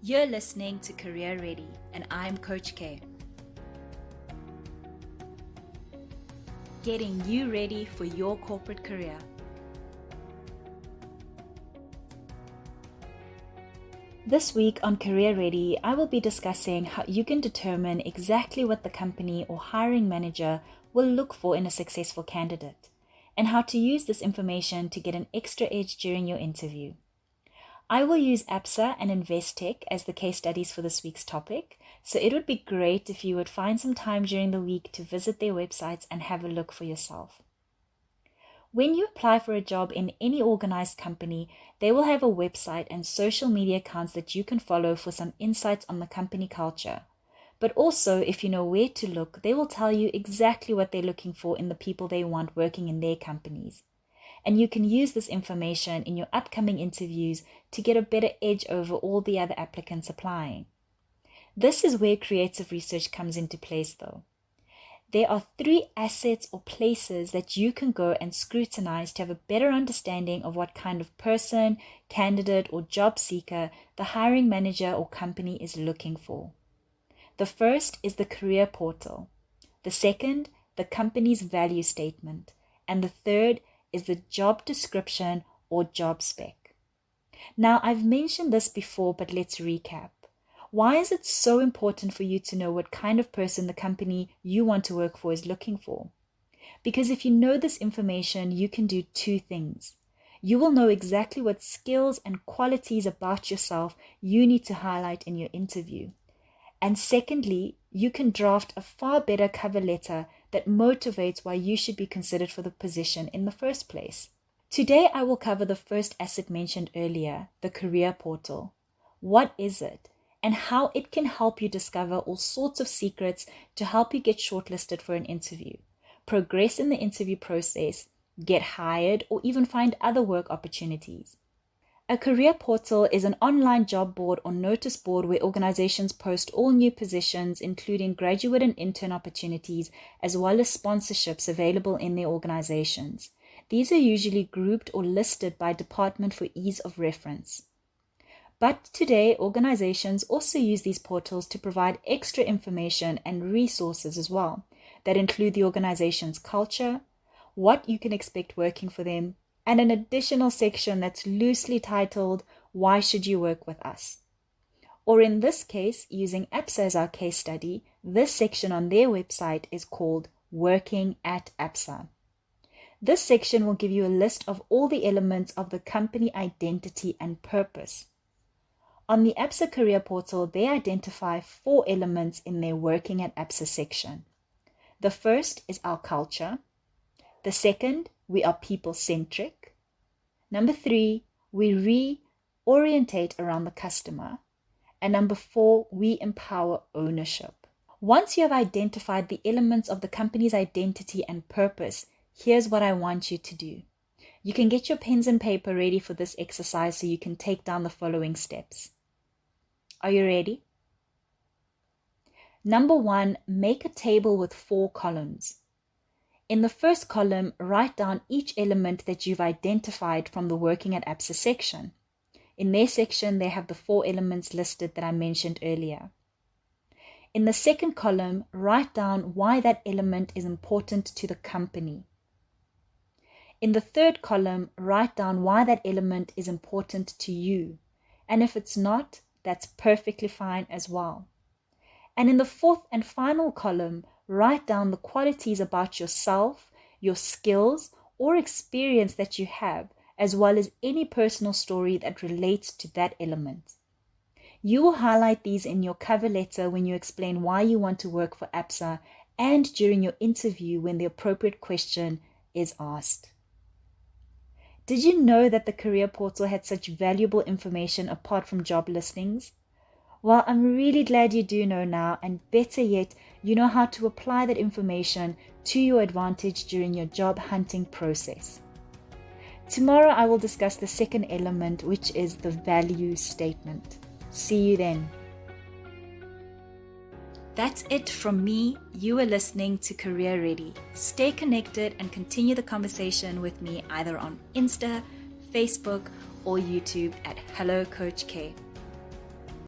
You're listening to Career Ready, and I'm Coach K. Getting you ready for your corporate career. This week on Career Ready, I will be discussing how you can determine exactly what the company or hiring manager will look for in a successful candidate, and how to use this information to get an extra edge during your interview. I will use Absa and Investec as the case studies for this week's topic, so it would be great if you would find some time during the week to visit their websites and have a look for yourself. When you apply for a job in any organized company, they will have a website and social media accounts that you can follow for some insights on the company culture. But also, if you know where to look, they will tell you exactly what they're looking for in the people they want working in their companies. And you can use this information in your upcoming interviews to get a better edge over all the other applicants applying. This is where creative research comes into place though. There are 3 assets or places that you can go and scrutinize to have a better understanding of what kind of person, candidate, or job seeker the hiring manager or company is looking for. The first is the career portal. The second, the company's value statement. And the third is the job description or job spec. Now, I've mentioned this before, but let's recap. Why is it so important for you to know what kind of person the company you want to work for is looking for? Because if you know this information, you can do 2 things. You will know exactly what skills and qualities about yourself you need to highlight in your interview. And secondly, you can draft a far better cover letter that motivates why you should be considered for the position in the first place. Today, I will cover the first asset mentioned earlier, the career portal. What is it? And how it can help you discover all sorts of secrets to help you get shortlisted for an interview, progress in the interview process, get hired, or even find other work opportunities. A career portal is an online job board or notice board where organizations post all new positions, including graduate and intern opportunities, as well as sponsorships available in their organizations. These are usually grouped or listed by department for ease of reference. But today, organizations also use these portals to provide extra information and resources as well, that include the organization's culture, what you can expect working for them, and an additional section that's loosely titled, Why Should You Work With Us? Or in this case, using Absa as our case study, this section on their website is called Working at Absa. This section will give you a list of all the elements of the company identity and purpose. On the Absa Career Portal, they identify 4 elements in their Working at Absa section. The first is our culture. The second, we are people-centric. Number 3, we reorientate around the customer. And number 4, we empower ownership. Once you have identified the elements of the company's identity and purpose, here's what I want you to do. You can get your pens and paper ready for this exercise so you can take down the following steps. Are you ready? Number 1, make a table with 4 columns. In the first column, write down each element that you've identified from the Working at Absa section. In their section, they have the 4 elements listed that I mentioned earlier. In the second column, write down why that element is important to the company. In the third column, write down why that element is important to you. And if it's not, that's perfectly fine as well. And in the fourth and final column, write down the qualities about yourself, your skills, or experience that you have, as well as any personal story that relates to that element. You will highlight these in your cover letter when you explain why you want to work for Absa and during your interview when the appropriate question is asked. Did you know that the career portal had such valuable information apart from job listings? Well, I'm really glad you do know now, and better yet, you know how to apply that information to your advantage during your job hunting process. Tomorrow I will discuss the second element, which is the value statement. See you then. That's it from me. You are listening to Career Ready. Stay connected and continue the conversation with me either on Insta, Facebook, or YouTube at Hello Coach K.